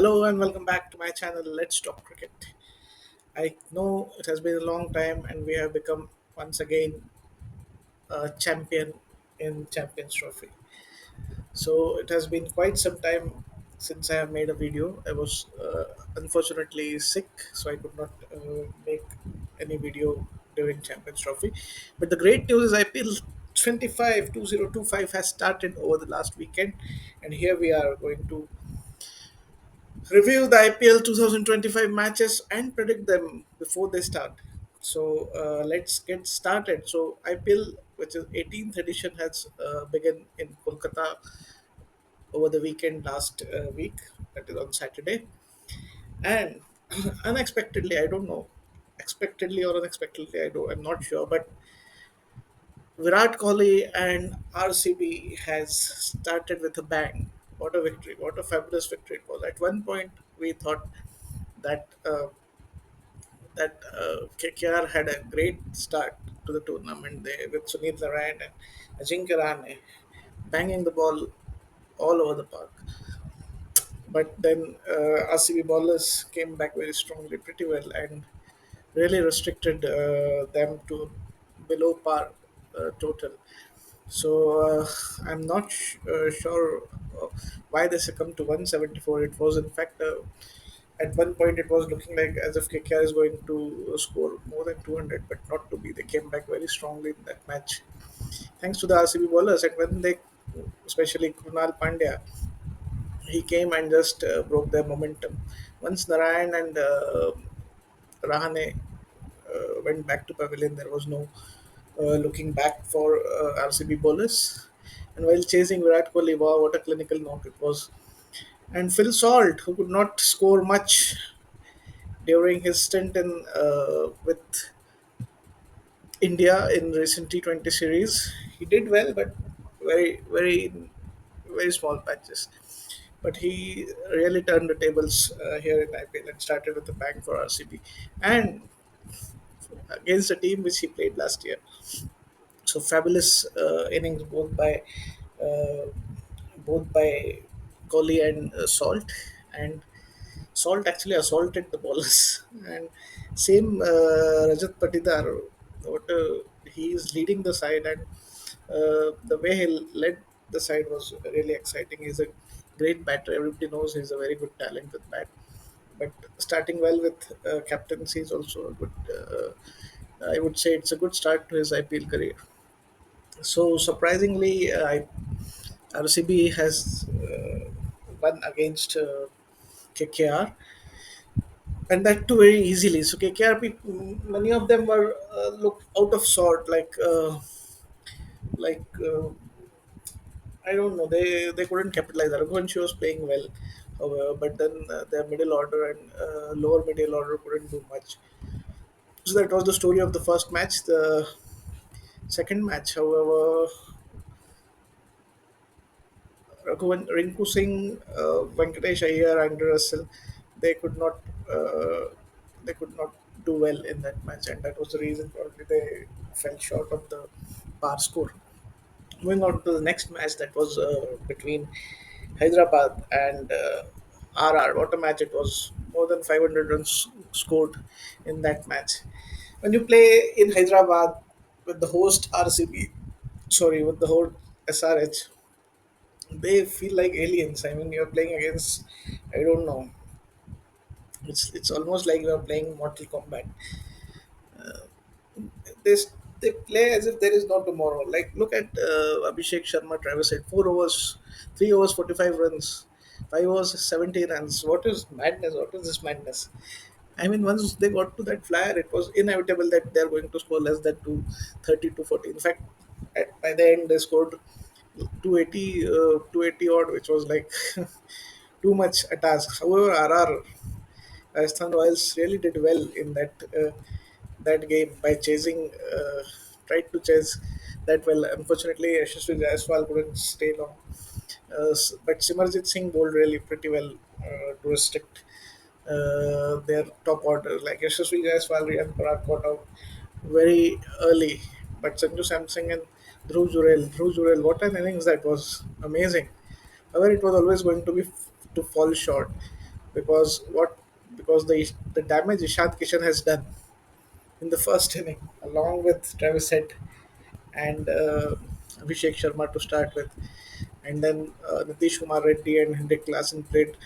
Hello and welcome back to my channel. Let's talk cricket. I know it has been a long time, and we have become once again a champion in Champions Trophy. So it has been quite some time since I have made a video. I was unfortunately sick, so I could not make any video during Champions Trophy. But the great news is IPL 2025 has started over the last weekend, and here we are going to review the IPL 2025 matches and predict them before they start. So let's get started. So IPL, which is 18th edition, has begun in Kolkata over the weekend last week. That is on Saturday, and unexpectedly, I don't know, expectedly or unexpectedly, I'm not sure, but Virat Kohli and RCB has started with a bang. What a victory! What a fabulous victory it was. At one point, we thought that KKR had a great start to the tournament. They with Sunil Narine and Ajinkya Rahane banging the ball all over the park. But then RCB bowlers came back very strongly, pretty well, and really restricted them to below par total. So I'm not sure uh, why they succumbed to 174. It was in fact at one point it was looking like as if KKR is going to score more than 200, but not to be. They came back very strongly in that match, thanks to the RCB bowlers. And when they, especially Krunal Pandya, he came and just broke their momentum. Once Narayan and Rahane went back to pavilion, there was no looking back for RCB bowlers. And while chasing Virat Kohli, wow, what a clinical knock it was. And Phil Salt, who could not score much during his stint in with India in recent T20 series, he did well, but very small patches. But he really turned the tables here in IPL and started with a bang for RCB and against a team which he played last year. So fabulous innings uh, both by Kohli and Salt, and Salt actually assaulted the bowlers. And same Rajat Patidar, what he is leading the side, and the way he led the side was really exciting. He's a great batter. Everybody knows he's a very good talent with bat. But starting well with captaincy is also a good. I would say it's a good start to his IPL career. So surprisingly, RCB has won against KKR, and that too very easily. So KKR, many of them were look out of sort, like I don't know, they couldn't capitalize. Raghuvanshi was playing well, however, but then their middle order and lower middle order couldn't do much. So that was the story of the first match. The second match, however, Rinku Singh, Venkatesh Iyer, Andrew Russell, they could not uh, they could not do well in that match, and that was the reason probably they fell short of the par score. Moving on to the next match, that was between Hyderabad and RR. What a match it was! More than 500 runs scored in that match. When you play in Hyderabad with the host RCB, sorry, with the host SRH, they feel like aliens. I mean, you're playing against, I don't know. It's almost like you're playing Mortal Kombat. They they play as if there is no tomorrow. Like look at Abhishek Sharma, Travis said 4 overs, 3 overs, 45 runs, 5 overs, 70 runs. What is madness? What is this madness? I mean, once they got to that flyer, it was inevitable that they're going to score less than 230 to 40. In fact, by the end, they scored 280 odd, which was like too much a task. However, RR Rajasthan Royals really did well in that game by chasing, tried to chase that well. Unfortunately, Yashasvi Jaiswal couldn't stay long. But Simarjit Singh bowled really pretty well to restrict their top order. Like Yashasvi Jaiswal and Parag got out very early, but Sanju Samsung and Dhruv Jurel, what an innings that was! Amazing. However, it was always going to be to fall short. because what because the damage Ishant Kishan has done in the first inning, along with Travis Head and Abhishek Sharma to start with, and then Nitish Kumar Reddy and Hendrik Klassen played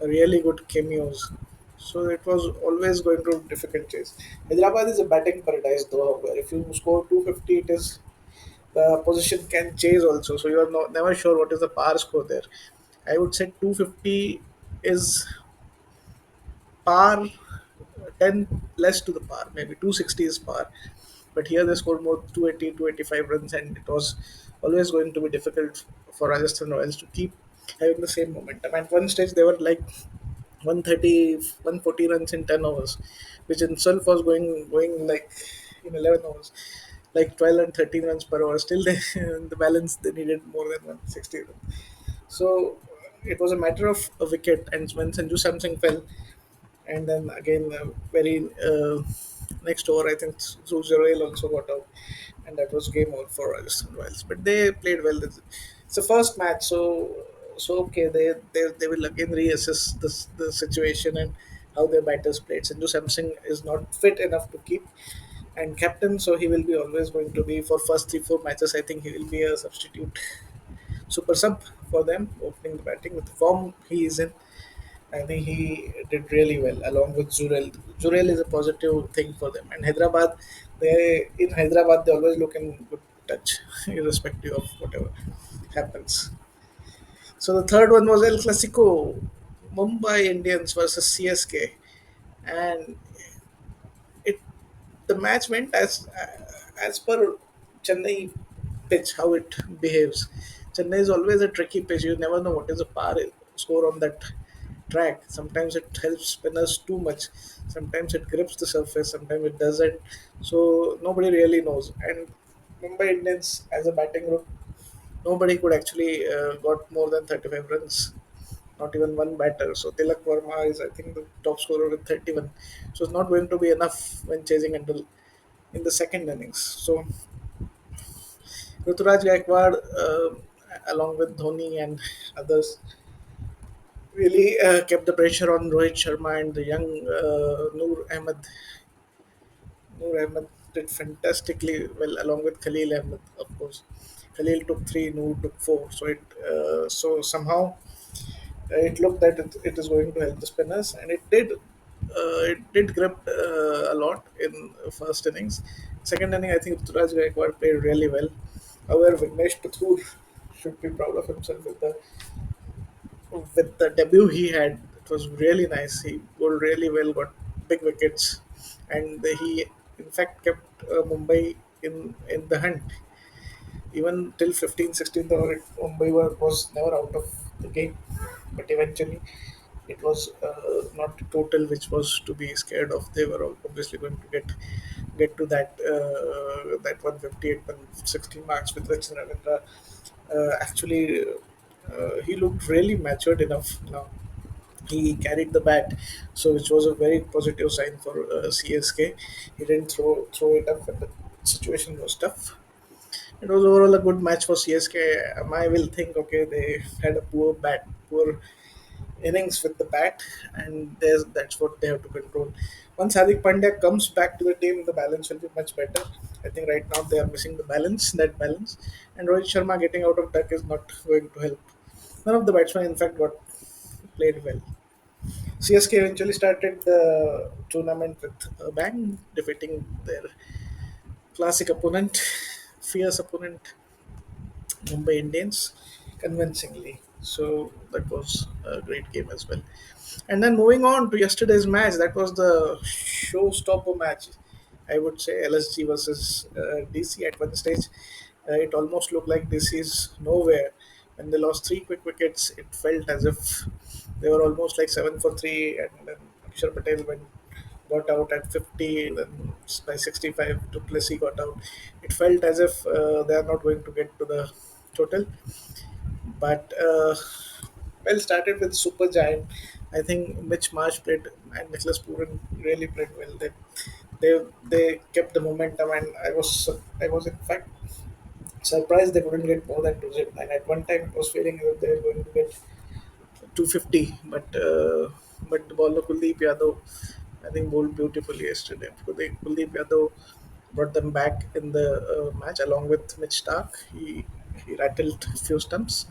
really good cameos. So it was always going to be difficult chase. Hyderabad is a batting paradise, though, where if you score 250, it is the position can chase also. So you are never sure what is the par score there. I would say 250 is par, 10 less to the par, maybe 260 is par. But here they scored more 280, 285 runs, and it was always going to be difficult for Rajasthan Royals to keep having the same momentum. At one stage, they were like 130, 140 runs in 10 overs, which in itself was going like in 11 overs, like 12 and 13 runs per over. Still, they, the balance, they needed more than 160 runs. So it was a matter of a wicket, and when Sanju Samsung fell, and then again, very next over, I think Zuzarel also got out, and that was game over for Rajasthan Royals. But they played well. It's the first match, so okay, they will again reassess the situation and how their batters played. Sanju Samsung is not fit enough to keep and captain, so he will be always going to be for first 3 4 matches. I think he will be a substitute super sub for them, opening the batting with the form he is in. I think he did really well along with Jurel. Jurel is a positive thing for them. And Hyderabad, they always look in good touch, irrespective of whatever happens. So the third one was El Clasico, Mumbai Indians versus CSK, and it the match went as per Chennai pitch, how it behaves. Chennai is always a tricky pitch. You never know what is the par score on that track. Sometimes it helps spinners too much. Sometimes it grips the surface. Sometimes it doesn't. So nobody really knows. And Mumbai Indians as a batting group, nobody could actually got more than 35 runs. Not even one batter. So Tilak Verma is, I think, the top scorer with 31. So it's not going to be enough when chasing until in the second innings. So Ruturaj Gaikwad, along with Dhoni and others, really kept the pressure on Rohit Sharma and the young Noor Ahmed. Noor Ahmed did fantastically well along with Khalil Ahmed, of course. Khalil took three, Noor took four. So somehow it looked that it is going to help the spinners, and it did. It did grip a lot in first innings. Second inning, I think Ruturaj Gaikwad played really well. However, Vignesh Pathur should be proud of himself with the debut he had. It was really nice. He bowled really well, got big wickets, and he in fact kept Mumbai in the hunt. Even till 15, 16th over, Mumbai was never out of the game. But eventually, it was not total, which was to be scared of. They were obviously going to get to that 158, 160 marks with Rachin Ravindra. Actually, he looked really matured enough now. He carried the bat, so which was a very positive sign for CSK. He didn't throw it up when the situation was tough. It was overall a good match for CSK. I will think, okay, they had a poor innings with the bat, and that's what they have to control. Once Hardik Pandya comes back to the team, the balance will be much better. I think right now they are missing that balance, and Rohit Sharma getting out of duck is not going to help. None of the batsmen, in fact, got played well. CSK eventually started the tournament with a bang, defeating their classic opponent, fierce opponent, Mumbai Indians convincingly. So that was a great game as well. And then moving on to yesterday's match, that was the showstopper match. I would say LSG versus DC at one stage. It almost looked like DC is nowhere. When they lost three quick wickets, it felt as if they were almost like 7 for 3, and then Akshar Patel got out at 50, then by 65, Duplessis got out. It felt as if they are not going to get to the total. But well, started with Super Giant. I think Mitch Marsh played and Nicholas Pooran really played well. They kept the momentum, and I was in fact surprised they couldn't get more than 209. At one time, I was feeling that they were going to get 250, but but the bowler Kuldeep Yadav, I think, bowled beautifully yesterday. Kuldeep Yadav brought them back in the match along with Mitch Stark. He rattled a few stumps.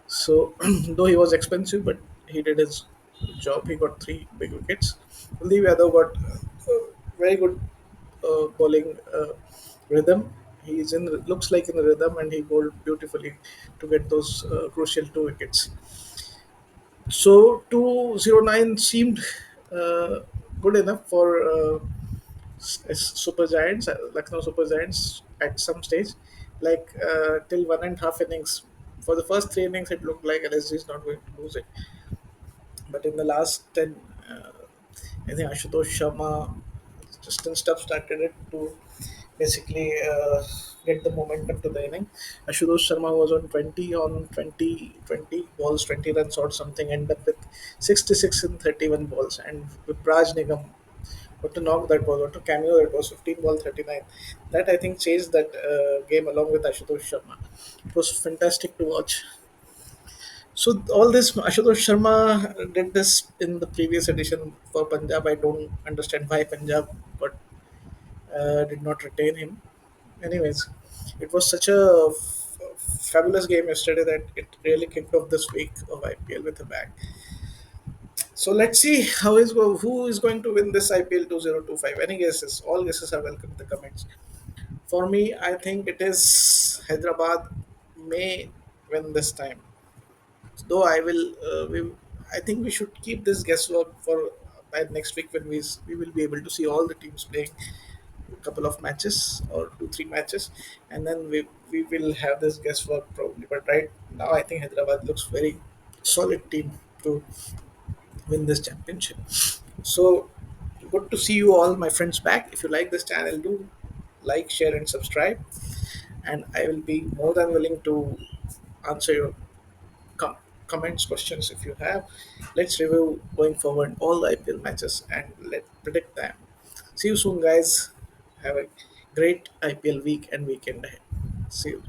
So, though he was expensive, but he did his job. He got three big wickets. Kuldeep Yadav got very good bowling rhythm. He's in looks like in the rhythm, and he bowled beautifully to get those crucial two wickets. So 209 seemed uh, good enough for Super Giants, Lucknow Super Giants at some stage, like till 1.5 innings. For the first three innings, it looked like LSG is not going to lose it, but in the last 10, I think Ashutosh Sharma Justin Stubb started it to basically get the momentum to the inning. Ashutosh Sharma was on 20 on 20 balls, 20 runs or something, ended up with 66 in 31 balls. And with Raj Nigam, what a knock that was, what a cameo that was, 15 ball 39. That I think changed that game along with Ashutosh Sharma. It was fantastic to watch. So all this Ashutosh Sharma did this in the previous edition for Punjab. I don't understand why Punjab got did not retain him. Anyways, it was such a fabulous game yesterday that it really kicked off this week of IPL with a bang. So let's see who is going to win this IPL 2025. Any guesses? All guesses are welcome in the comments. For me, I think it is Hyderabad may win this time. Though I think we should keep this guesswork for by next week when we will be able to see all the teams playing a couple of matches or 2 3 matches, and then we will have this guesswork probably. But right now, I think Hyderabad looks very solid team to win this championship. So good to see you all, my friends, back. If you like this channel, do like, share, and subscribe. And I will be more than willing to answer your com- comments, questions if you have. Let's review going forward all the IPL matches and let predict them. See you soon, guys. Have a great IPL week and weekend ahead. See you.